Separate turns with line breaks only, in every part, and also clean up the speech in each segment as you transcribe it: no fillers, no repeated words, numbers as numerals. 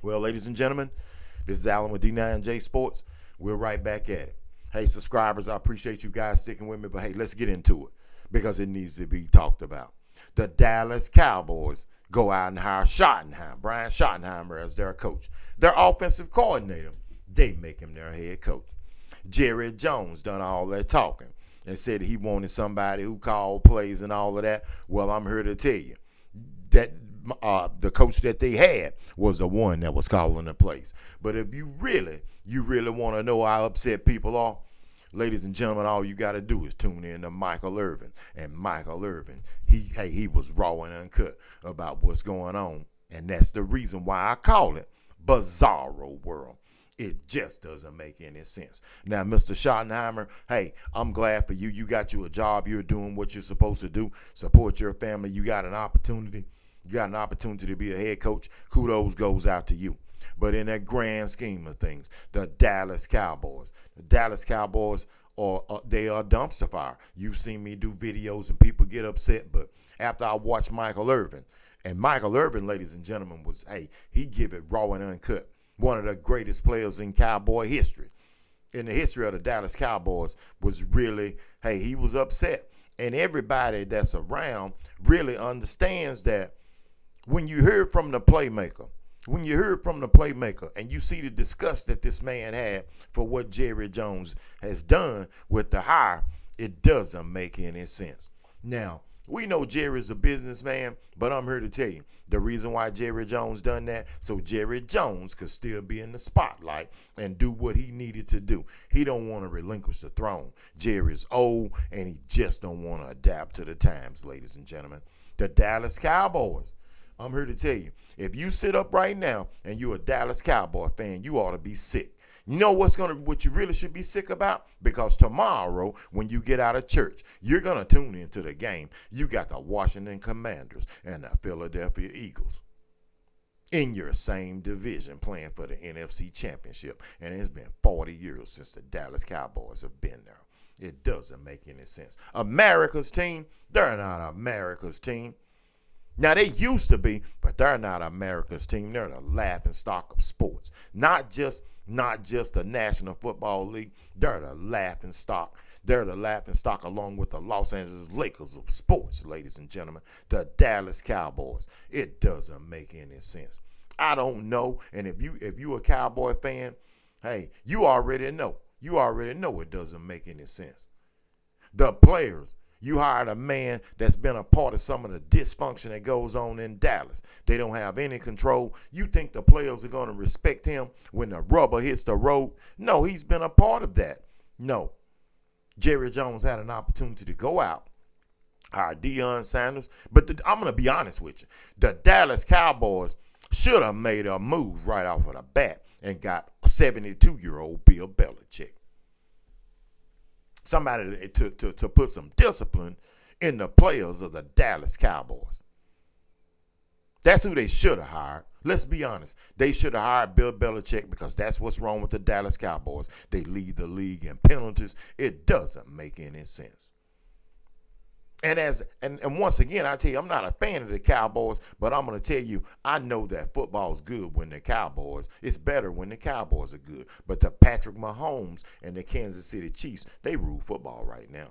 Well, ladies and gentlemen, this is Alan with D9J Sports. We're right back at it. Hey, subscribers, I appreciate you guys sticking with me, but hey, let's get into it because it needs to be talked about. The Dallas Cowboys go out and hire Brian Schottenheimer, as their coach. Their offensive coordinator, they make him their head coach. Jerry Jones done all that talking and said he wanted somebody who called plays and all of that. Well, I'm here to tell you that the coach that they had was the one that was calling the plays. But if you really want to know how upset people are, ladies and gentlemen, all you got to do is tune in to Michael Irvin. And Michael Irvin, he was raw and uncut about what's going on. And that's the reason why I call it Bizarro World. It just doesn't make any sense. Now, Mr. Schottenheimer, hey, I'm glad for you. You got you a job. You're doing what you're supposed to do. Support your family. You got an opportunity. You got an opportunity to be a head coach. Kudos goes out to you. But in that grand scheme of things, the Dallas Cowboys they are a dumpster fire. You've seen me do videos and people get upset, but after I watched Michael Irvin, and Michael Irvin, ladies and gentlemen, he give it raw and uncut. One of the greatest players in Cowboy history. In the history of the Dallas Cowboys was really, he was upset. And everybody that's around really understands that when you hear from the playmaker, and you see the disgust that this man had for what Jerry Jones has done with the hire, it doesn't make any sense. Now, we know Jerry's a businessman, but I'm here to tell you the reason why Jerry Jones done that, so Jerry Jones could still be in the spotlight and do what he needed to do. He don't want to relinquish the throne. Jerry's old, and he just don't want to adapt to the times, ladies and gentlemen. The Dallas Cowboys. I'm here to tell you, if you sit up right now and you're a Dallas Cowboy fan, you ought to be sick. You know what you really should be sick about? Because tomorrow, when you get out of church, you're going to tune into the game. You got the Washington Commanders and the Philadelphia Eagles in your same division playing for the NFC Championship. And it's been 40 years since the Dallas Cowboys have been there. It doesn't make any sense. America's team, they're not America's team. Now, they used to be, but they're not America's team. They're the laughing stock of sports. Not just the National Football League. They're the laughing stock. They're the laughing stock along with the Los Angeles Lakers of sports, ladies and gentlemen. The Dallas Cowboys. It doesn't make any sense. I don't know. And if you a Cowboy fan, hey, you already know. You already know it doesn't make any sense. The players. You hired a man that's been a part of some of the dysfunction that goes on in Dallas. They don't have any control. You think the players are going to respect him when the rubber hits the road? No, he's been a part of that. No. Jerry Jones had an opportunity to go out, hire Deion Sanders. But I'm going to be honest with you. The Dallas Cowboys should have made a move right off of the bat and got a 72-year-old Bill Belichick. Somebody to put some discipline in the players of the Dallas Cowboys. That's who they should have hired. Let's be honest. They should have hired Bill Belichick because that's what's wrong with the Dallas Cowboys. They lead the league in penalties. It doesn't make any sense. And once again, I tell you, I'm not a fan of the Cowboys, but I'm going to tell you, I know that football is good when the Cowboys. It's better when the Cowboys are good. But the Patrick Mahomes and the Kansas City Chiefs, they rule football right now.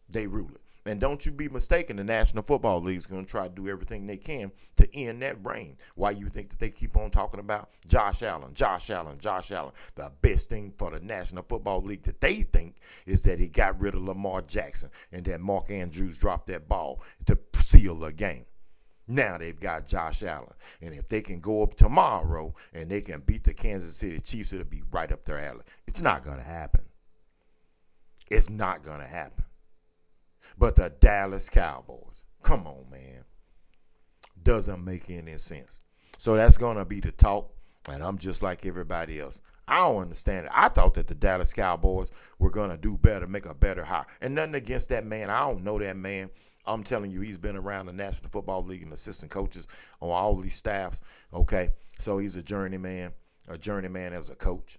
They rule it. And don't you be mistaken, the National Football League is going to try to do everything they can to end that reign. Why you think that they keep on talking about Josh Allen? The best thing for the National Football League that they think is that he got rid of Lamar Jackson and that Mark Andrews dropped that ball to seal the game. Now they've got Josh Allen. And if they can go up tomorrow and they can beat the Kansas City Chiefs, it'll be right up their alley. It's not going to happen. It's not going to happen. But the Dallas Cowboys, come on, man. Doesn't make any sense. So that's going to be the talk, and I'm just like everybody else. I don't understand it. I thought that the Dallas Cowboys were going to do better, make a better hire. And nothing against that man. I don't know that man. I'm telling you, he's been around the National Football League and assistant coaches on all these staffs, okay? So he's a journeyman as a coach.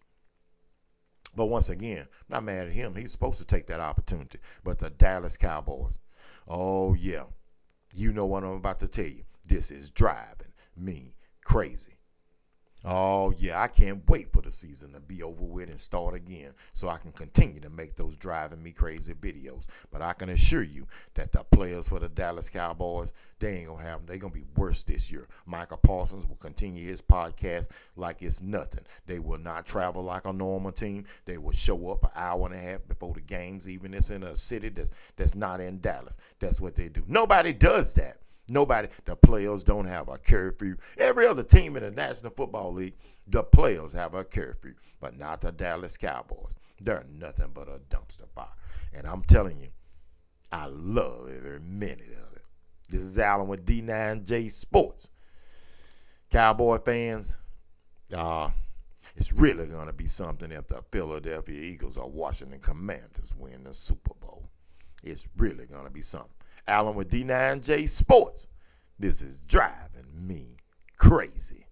But once again, not mad at him. He's supposed to take that opportunity. But the Dallas Cowboys, oh, yeah. You know what I'm about to tell you. This is driving me crazy. Oh, yeah, I can't wait for the season to be over with and start again so I can continue to make those driving me crazy videos. But I can assure you that the players for the Dallas Cowboys, they ain't going to have them. They're going to be worse this year. Michael Parsons will continue his podcast like it's nothing. They will not travel like a normal team. They will show up an hour and a half before the games, even if it's in a city that's not in Dallas. That's what they do. Nobody does that. Nobody, the players don't have a curfew. Every other team in the National Football League, the players have a curfew, but not the Dallas Cowboys. They're nothing but a dumpster fire. And I'm telling you, I love every minute of it. This is Allen with D9J Sports. Cowboy fans, it's really going to be something if the Philadelphia Eagles or Washington Commanders win the Super Bowl. It's really going to be something. Allen with D9J Sports. This is driving me crazy.